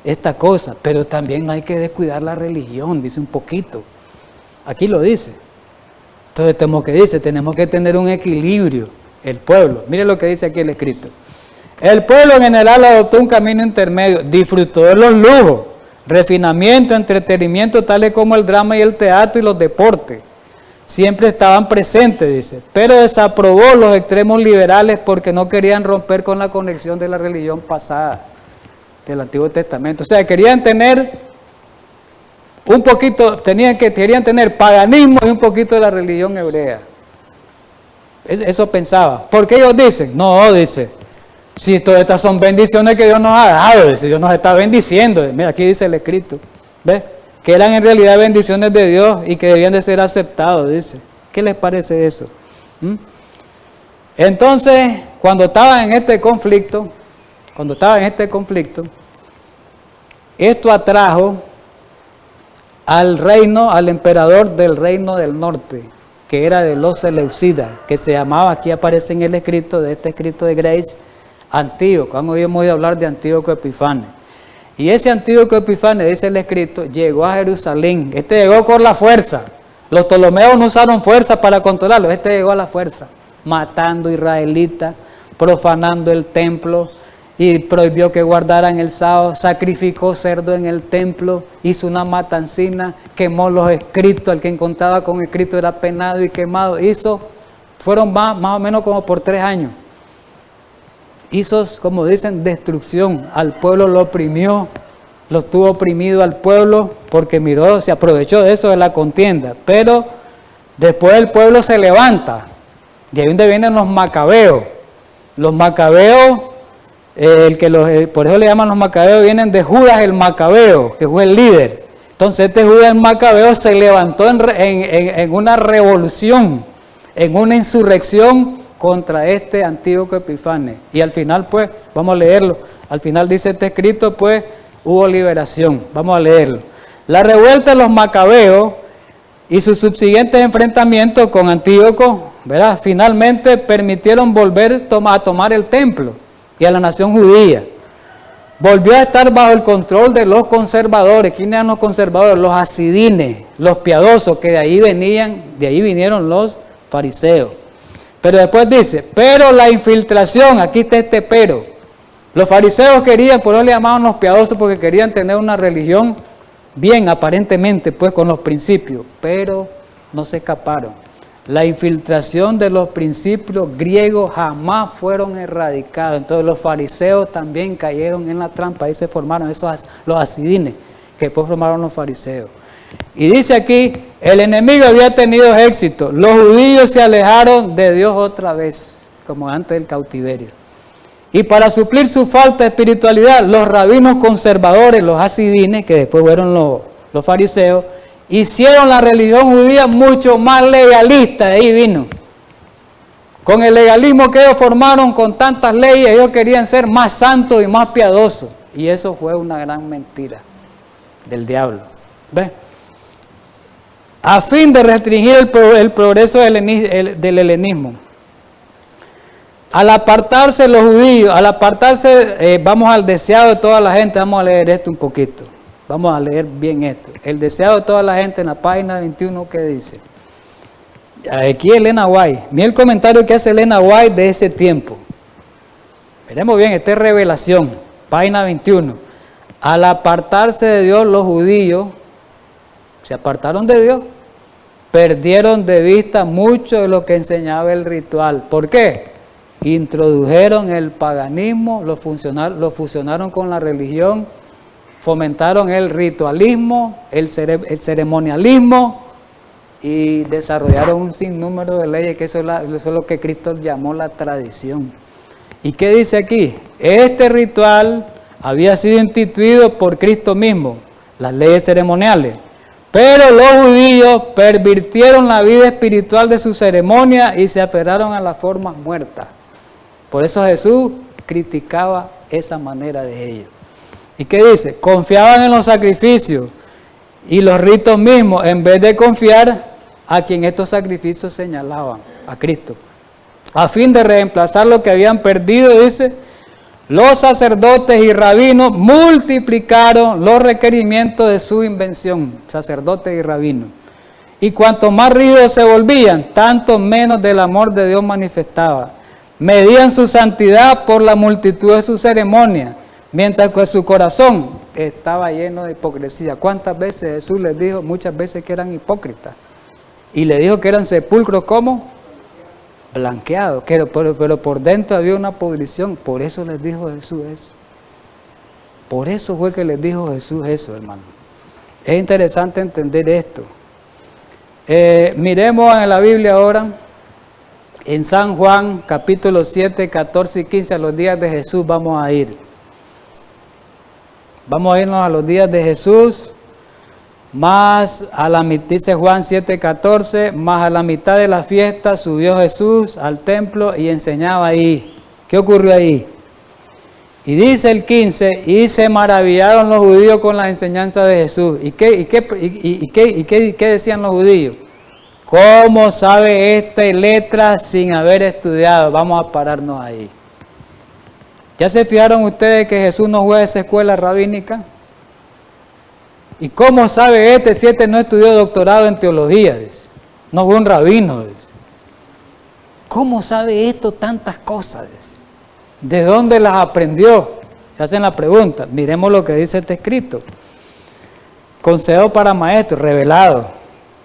esta cosa, pero también no hay que descuidar la religión, dice un poquito. Aquí lo dice. Entonces tenemos que tener un equilibrio, el pueblo. Mire lo que dice aquí el escrito. El pueblo en general adoptó un camino intermedio, disfrutó de los lujos, refinamiento, entretenimiento, tales como el drama y el teatro y los deportes. siempre estaban presentes, dice, pero desaprobó los extremos liberales porque no querían romper con la conexión de la religión pasada del Antiguo Testamento. O sea, querían tener un poquito, querían tener paganismo y un poquito de la religión hebrea. Eso pensaba. ¿Por qué ellos dicen? No, dice, si todas estas son bendiciones que Dios nos ha dado, dice, Dios nos está bendiciendo. Mira, aquí dice el escrito, ¿ves? Que eran en realidad bendiciones de Dios y que debían de ser aceptados, dice. ¿Qué les parece eso? Entonces, cuando estaban en este conflicto, esto atrajo al reino, al emperador del reino del norte, que era de los Seleucidas, que se llamaba, aquí aparece en el escrito, de este escrito de Grace, Antíoco. Han oído hablar de Antíoco Epifanes. Y ese Antíoco Epifanes, dice el escrito, llegó a Jerusalén. Este llegó con la fuerza. Los Ptolomeos no usaron fuerza para controlarlo. Este llegó a la fuerza, matando israelitas, profanando el templo, y prohibió que guardaran el sábado, sacrificó cerdo en el templo, hizo una matancina, quemó los escritos, el que encontraba con escrito era penado y quemado. Fueron más o menos como por 3 años. Hizo, como dicen, destrucción. Al pueblo lo oprimió, lo tuvo oprimido al pueblo, porque miró, se aprovechó de eso, de la contienda. Pero después el pueblo se levanta, y ahí donde vienen los macabeos. Los macabeos, por eso le llaman los macabeos, vienen de Judas el Macabeo, que fue el líder. Entonces este Judas el Macabeo se levantó en una revolución, en una insurrección contra este Antíoco Epifanes. Y al final, pues, vamos a leerlo. Al final dice este escrito, pues, hubo liberación. Vamos a leerlo. La revuelta de los macabeos y sus subsiguientes enfrentamientos con Antíoco, ¿verdad?, finalmente permitieron volver a tomar el templo y a la nación judía. Volvió a estar bajo el control de los conservadores. ¿Quiénes eran los conservadores? Los hasidines, los piadosos, que de ahí vinieron los fariseos. Pero después dice, pero la infiltración, aquí está este pero. Los fariseos querían, por eso le llamaban los piadosos, porque querían tener una religión bien, aparentemente, pues con los principios, pero no se escaparon. La infiltración de los principios griegos jamás fueron erradicados. Entonces los fariseos también cayeron en la trampa, ahí se formaron los hasidines, que después formaron los fariseos. Y dice aquí, el enemigo había tenido éxito, los judíos se alejaron de Dios otra vez, como antes del cautiverio. Y para suplir su falta de espiritualidad, los rabinos conservadores, los hasidines, que después fueron los fariseos, hicieron la religión judía mucho más legalista. Ahí vino. Con el legalismo que ellos formaron, con tantas leyes, ellos querían ser más santos y más piadosos. Y eso fue una gran mentira del diablo. ¿Ves? A fin de restringir el progreso del helenismo. Al apartarse los judíos, vamos al deseado de toda la gente, vamos a leer esto un poquito. Vamos a leer bien esto. El deseado de toda la gente en la página 21, ¿qué dice? Aquí Elena White. Mira el comentario que hace Elena White de ese tiempo. Veremos bien, esta es revelación. Página 21. Al apartarse de Dios, los judíos se apartaron de Dios. Perdieron de vista mucho de lo que enseñaba el ritual. ¿Por qué? Introdujeron el paganismo, lo fusionaron con la religión, fomentaron el ritualismo, el ceremonialismo y desarrollaron un sinnúmero de leyes, que eso es lo que Cristo llamó la tradición. ¿Y qué dice aquí? Este ritual había sido instituido por Cristo mismo, las leyes ceremoniales, pero los judíos pervirtieron la vida espiritual de su ceremonia y se aferraron a las formas muertas. Por eso Jesús criticaba esa manera de ellos. ¿Y qué dice? Confiaban en los sacrificios y los ritos mismos, en vez de confiar a quien estos sacrificios señalaban, a Cristo. A fin de reemplazar lo que habían perdido, dice, los sacerdotes y rabinos multiplicaron los requerimientos de su invención, sacerdotes y rabinos. Y cuanto más rígidos se volvían, tanto menos del amor de Dios manifestaba. Medían su santidad por la multitud de sus ceremonias, mientras que su corazón estaba lleno de hipocresía. ¿Cuántas veces Jesús les dijo? Muchas veces que eran hipócritas. Y le dijo que eran sepulcros, ¿cómo? Blanqueados, pero por dentro había una podrición. Por eso les dijo Jesús eso. Por eso fue que les dijo Jesús eso, hermano. Es interesante entender esto. Miremos en la Biblia ahora, en San Juan, capítulo 7, 14 y 15, a los días de Jesús vamos a ir. Vamos a irnos a los días de Jesús, más a la mitad, dice Juan 7, 14, más a la mitad de la fiesta subió Jesús al templo y enseñaba ahí. ¿Qué ocurrió ahí? Y dice el 15, y se maravillaron los judíos con la enseñanza de Jesús. ¿Y qué decían los judíos? ¿Cómo sabe este letra sin haber estudiado? Vamos a pararnos ahí. ¿Ya se fijaron ustedes que Jesús no fue a esa escuela rabínica? ¿Y cómo sabe si este no estudió doctorado en teología? Dice. No fue un rabino. Dice. ¿Cómo sabe esto tantas cosas? Dice. ¿De dónde las aprendió? Se hacen la pregunta. Miremos lo que dice este escrito. Consejo para maestros, revelado.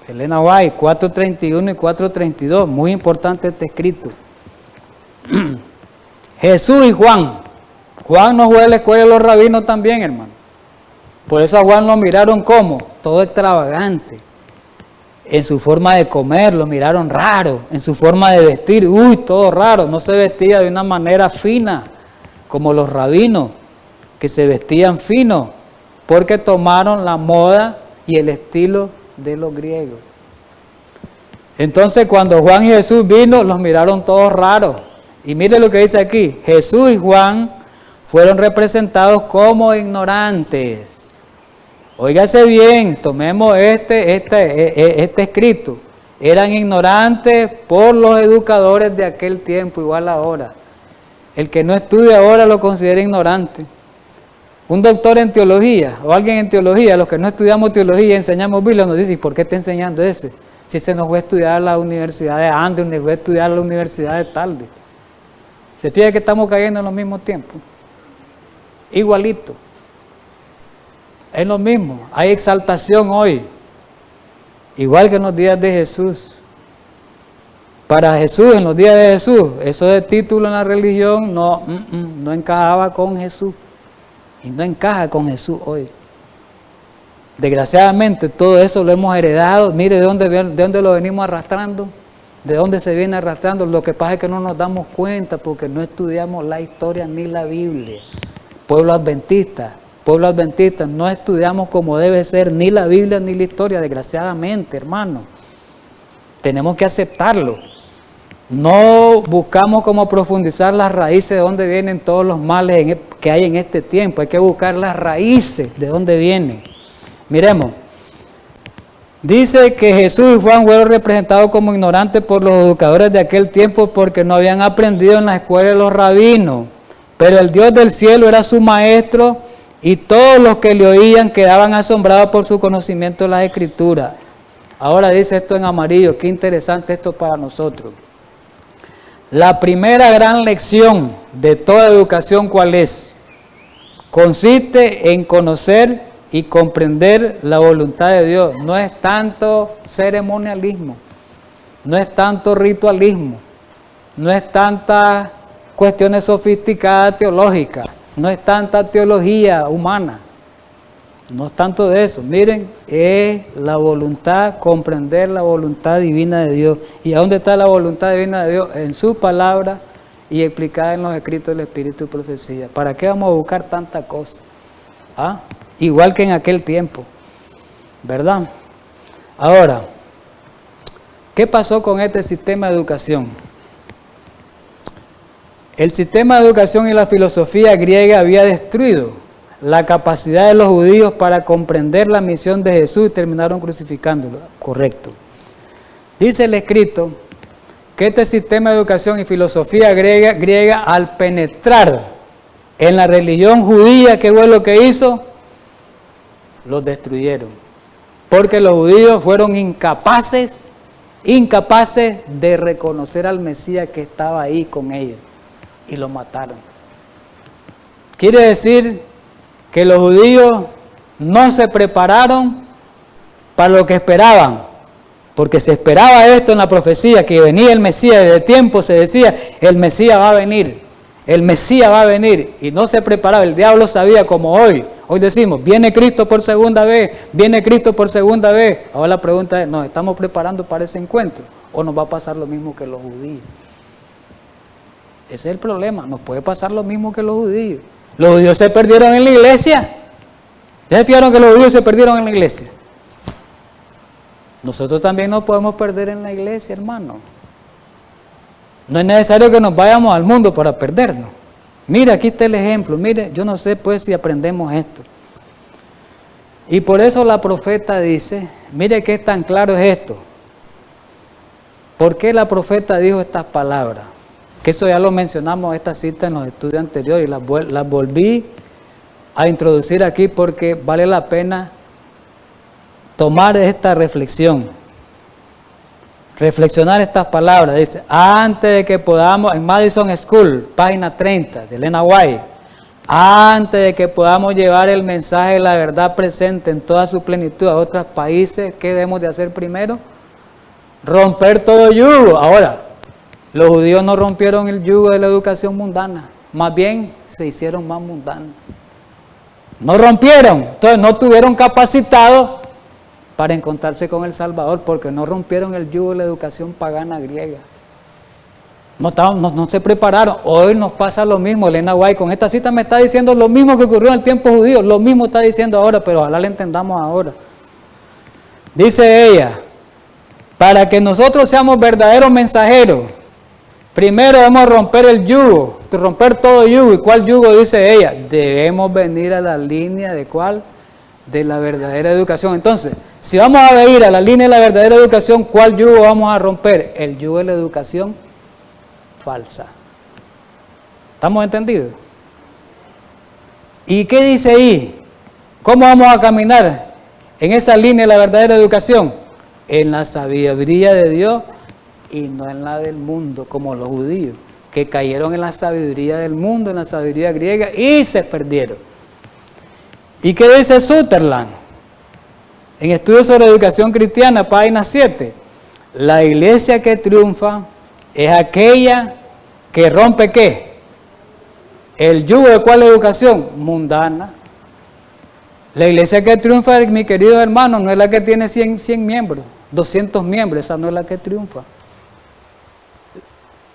Elena White, 4:31 y 4:32. Muy importante este escrito. Jesús y Juan. Juan no fue a la escuela de los rabinos también, hermano. Por eso a Juan lo miraron como todo extravagante. En su forma de comer lo miraron raro, en su forma de vestir, todo raro, no se vestía de una manera fina, como los rabinos, que se vestían fino, porque tomaron la moda y el estilo de los griegos. Entonces cuando Juan y Jesús vino, los miraron todos raros. Y mire lo que dice aquí, Jesús y Juan fueron representados como ignorantes. Óigase bien, tomemos este escrito. Eran ignorantes por los educadores de aquel tiempo, igual ahora. El que no estudia ahora lo considera ignorante. Un doctor en teología o alguien en teología, los que no estudiamos teología y enseñamos Biblia, nos dice, ¿y por qué está enseñando ese? Si se nos fue a estudiar a la universidad de Andes, nos fue a estudiar a la universidad de Talde. ¿Se fija que estamos cayendo en los mismos tiempos? Igualito. Es lo mismo, hay exaltación hoy, igual que en los días de Jesús. Para Jesús, en los días de Jesús, eso de título en la religión no encajaba con Jesús. Y no encaja con Jesús hoy. Desgraciadamente todo eso lo hemos heredado. Mire de dónde lo venimos arrastrando, de dónde se viene arrastrando. Lo que pasa es que no nos damos cuenta porque no estudiamos la historia ni la Biblia. Pueblo adventista, no estudiamos como debe ser ni la Biblia ni la historia, desgraciadamente, hermano. Tenemos que aceptarlo. No buscamos como profundizar las raíces de dónde vienen todos los males que hay en este tiempo. Hay que buscar las raíces de dónde vienen. Miremos. Dice que Jesús y Juan fueron representados como ignorantes por los educadores de aquel tiempo porque no habían aprendido en la escuela de los rabinos. Pero el Dios del cielo era su maestro y todos los que le oían quedaban asombrados por su conocimiento de las Escrituras. Ahora dice esto en amarillo, qué interesante esto para nosotros. La primera gran lección de toda educación, ¿cuál es? Consiste en conocer y comprender la voluntad de Dios. No es tanto ceremonialismo, no es tanto ritualismo, no es tanta cuestiones sofisticadas teológicas, no es tanta teología humana, no es tanto de eso. Miren, es la voluntad, comprender la voluntad divina de Dios. ¿Y a dónde está la voluntad divina de Dios? En su palabra y explicada en los escritos del Espíritu y profecía. ¿Para qué vamos a buscar tanta cosa? ¿Ah? Igual que en aquel tiempo, ¿verdad? Ahora, ¿qué pasó con este sistema de educación? El sistema de educación y la filosofía griega había destruido la capacidad de los judíos para comprender la misión de Jesús y terminaron crucificándolo. Correcto. Dice el escrito que este sistema de educación y filosofía griega al penetrar en la religión judía, ¿qué fue lo que hizo? Los destruyeron. Porque los judíos fueron incapaces de reconocer al Mesías que estaba ahí con ellos. Y lo mataron. Quiere decir que los judíos no se prepararon para lo que esperaban. Porque se esperaba esto en la profecía, que venía el Mesías, desde tiempo se decía, el Mesías va a venir, el Mesías va a venir, y no se preparaba, el diablo sabía como hoy decimos, viene Cristo por segunda vez, viene Cristo por segunda vez. Ahora la pregunta es, ¿nos estamos preparando para ese encuentro? ¿O nos va a pasar lo mismo que los judíos? Ese es el problema, nos puede pasar lo mismo que los judíos. Los judíos se perdieron en la iglesia. ¿Ya se fijaron que los judíos se perdieron en la iglesia? Nosotros también nos podemos perder en la iglesia, hermano. No es necesario que nos vayamos al mundo para perdernos. Mira, aquí está el ejemplo. Mire, yo no sé pues si aprendemos esto. Y por eso la profeta dice, mire qué tan claro es esto. ¿Por qué la profeta dijo estas palabras? Que eso ya lo mencionamos, esta cita en los estudios anteriores, y las volví a introducir aquí porque vale la pena tomar esta reflexión. Reflexionar estas palabras. Dice, antes de que podamos, en Madison School, página 30, de Elena White, antes de que podamos llevar el mensaje de la verdad presente en toda su plenitud a otros países, ¿qué debemos de hacer primero? Romper todo yugo. Ahora, los judíos no rompieron el yugo de la educación mundana, más bien se hicieron más mundanos. No rompieron, entonces no tuvieron capacitado para encontrarse con el Salvador, porque no rompieron el yugo de la educación pagana griega. No se prepararon. Hoy nos pasa lo mismo. Elena White con esta cita me está diciendo lo mismo que ocurrió en el tiempo judío, lo mismo está diciendo ahora, pero ojalá lo entendamos ahora. Dice ella, para que nosotros seamos verdaderos mensajeros, primero debemos romper el yugo, romper todo yugo. ¿Y cuál yugo? Dice ella, debemos venir a la línea de ¿cuál? De la verdadera educación. Entonces, si vamos a venir a la línea de la verdadera educación, ¿cuál yugo vamos a romper? El yugo de la educación falsa. ¿Estamos entendidos? ¿Y qué dice ahí? ¿Cómo vamos a caminar en esa línea de la verdadera educación? En la sabiduría de Dios y no en la del mundo, como los judíos, que cayeron en la sabiduría del mundo, en la sabiduría griega y se perdieron. ¿Y qué dice Sutherland? En Estudios sobre Educación Cristiana, página 7, la iglesia que triunfa es aquella que rompe ¿qué? El yugo de ¿cuál educación? Mundana. La iglesia que triunfa, mi querido hermano, no es la que tiene 100 miembros, 200 miembros, esa no es la que triunfa.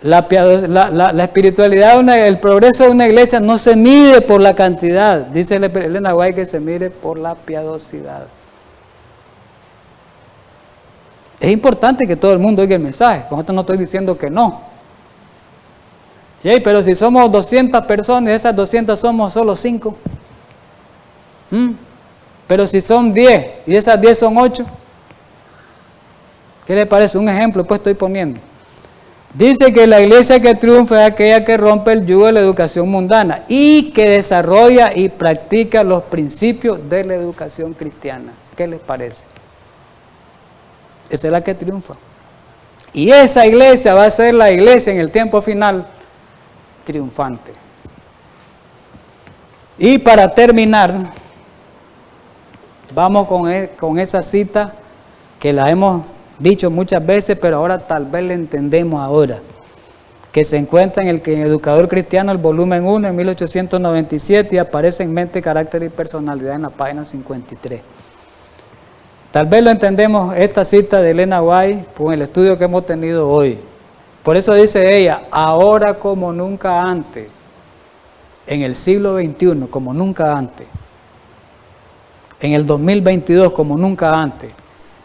La espiritualidad, el progreso de una iglesia no se mide por la cantidad, dice Elena White, que se mide por la piadosidad. Es importante que todo el mundo oiga el mensaje, con esto no estoy diciendo que no. Pero si somos 200 personas, esas 200 somos solo 5. Pero si son 10 y esas 10 son 8, ¿qué le parece? Un ejemplo pues estoy poniendo. Dice que la iglesia que triunfa es aquella que rompe el yugo de la educación mundana y que desarrolla y practica los principios de la educación cristiana. ¿Qué les parece? Esa es la que triunfa. Y esa iglesia va a ser la iglesia en el tiempo final triunfante. Y para terminar, vamos con esa cita que la hemos dicho muchas veces, pero ahora tal vez la entendemos ahora, que se encuentra en el Educador Cristiano, el volumen 1, en 1897, y aparece en Mente, Carácter y Personalidad en la página 53. Tal vez lo entendemos esta cita de Elena White con el estudio que hemos tenido hoy. Por eso dice ella, ahora como nunca antes, en el siglo XXI como nunca antes, en el 2022 como nunca antes,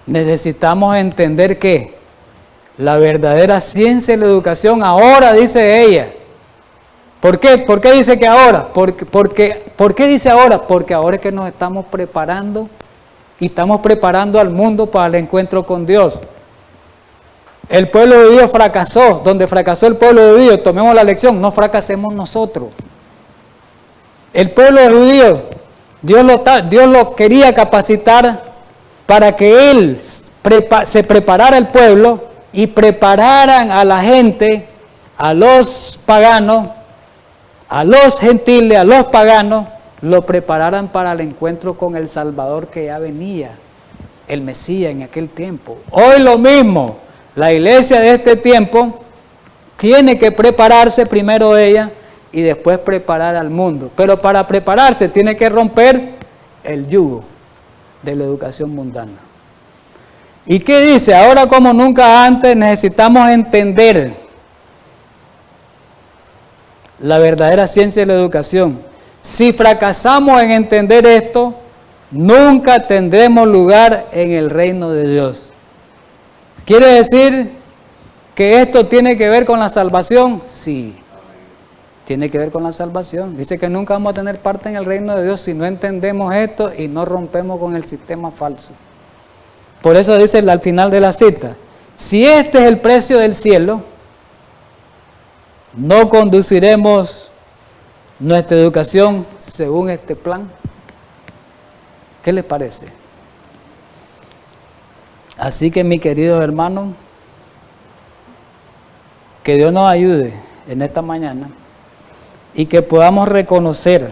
necesitamos entender que la verdadera ciencia y la educación ahora, dice ella. ¿Por qué? ¿Por qué dice que ahora? ¿Por qué dice ahora? Porque ahora es que nos estamos preparando y estamos preparando al mundo para el encuentro con Dios. El pueblo judío fracasó. Donde fracasó el pueblo judío, tomemos la lección, no fracasemos nosotros. El pueblo judío, Dios lo quería capacitar para que Él se preparara el pueblo y prepararan a la gente, a los paganos, a los gentiles, a los paganos, lo prepararan para el encuentro con el Salvador que ya venía. el Mesías en aquel tiempo. Hoy lo mismo, la iglesia de este tiempo tiene que prepararse primero ella y después preparar al mundo. Pero para prepararse tiene que romper el yugo de la educación mundana. ¿Y qué dice? Ahora como nunca antes necesitamos entender la verdadera ciencia de la educación. Si fracasamos en entender esto, nunca tendremos lugar en el reino de Dios. ¿Quiere decir que esto tiene que ver con la salvación? Sí, tiene que ver con la salvación. Dice que nunca vamos a tener parte en el reino de Dios si no entendemos esto y no rompemos con el sistema falso. Por eso dice al final de la cita, si este es el precio del cielo, no conduciremos nuestra educación según este plan. ¿Qué les parece? Así que, mis queridos hermanos, que Dios nos ayude en esta mañana y que podamos reconocer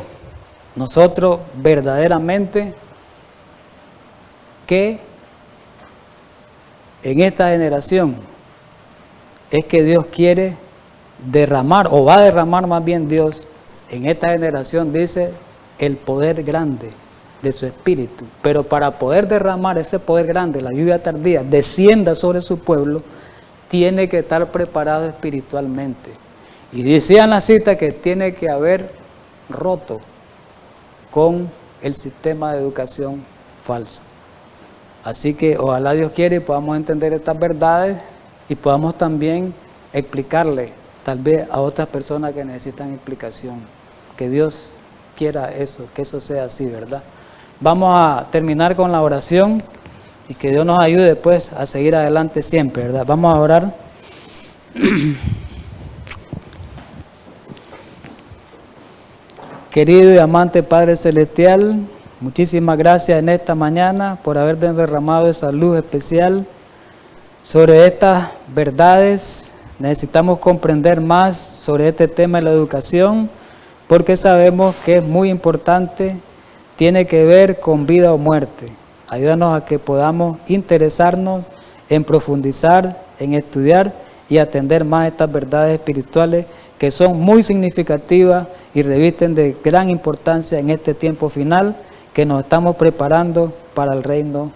nosotros verdaderamente que en esta generación es que Dios quiere derramar, o va a derramar más bien Dios, en esta generación dice, el poder grande de su Espíritu. Pero para poder derramar ese poder grande, la lluvia tardía, descienda sobre su pueblo, tiene que estar preparado espiritualmente. Y decía en la cita que tiene que haber roto con el sistema de educación falso. Así que ojalá Dios quiere y podamos entender estas verdades y podamos también explicarle tal vez a otras personas que necesitan explicación. Que Dios quiera eso, que eso sea así, ¿verdad? Vamos a terminar con la oración y que Dios nos ayude pues a seguir adelante siempre, ¿verdad? Vamos a orar. Querido y amante Padre Celestial, muchísimas gracias en esta mañana por haber derramado esa luz especial sobre estas verdades. Necesitamos comprender más sobre este tema de la educación porque sabemos que es muy importante, tiene que ver con vida o muerte. Ayúdanos a que podamos interesarnos en profundizar, en estudiar y atender más estas verdades espirituales que son muy significativas y revisten de gran importancia en este tiempo final que nos estamos preparando para el reino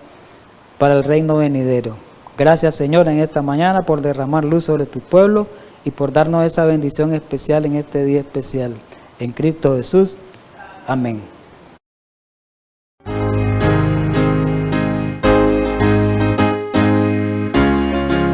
venidero. Gracias, Señor, en esta mañana por derramar luz sobre tu pueblo y por darnos esa bendición especial en este día especial. En Cristo Jesús. Amén.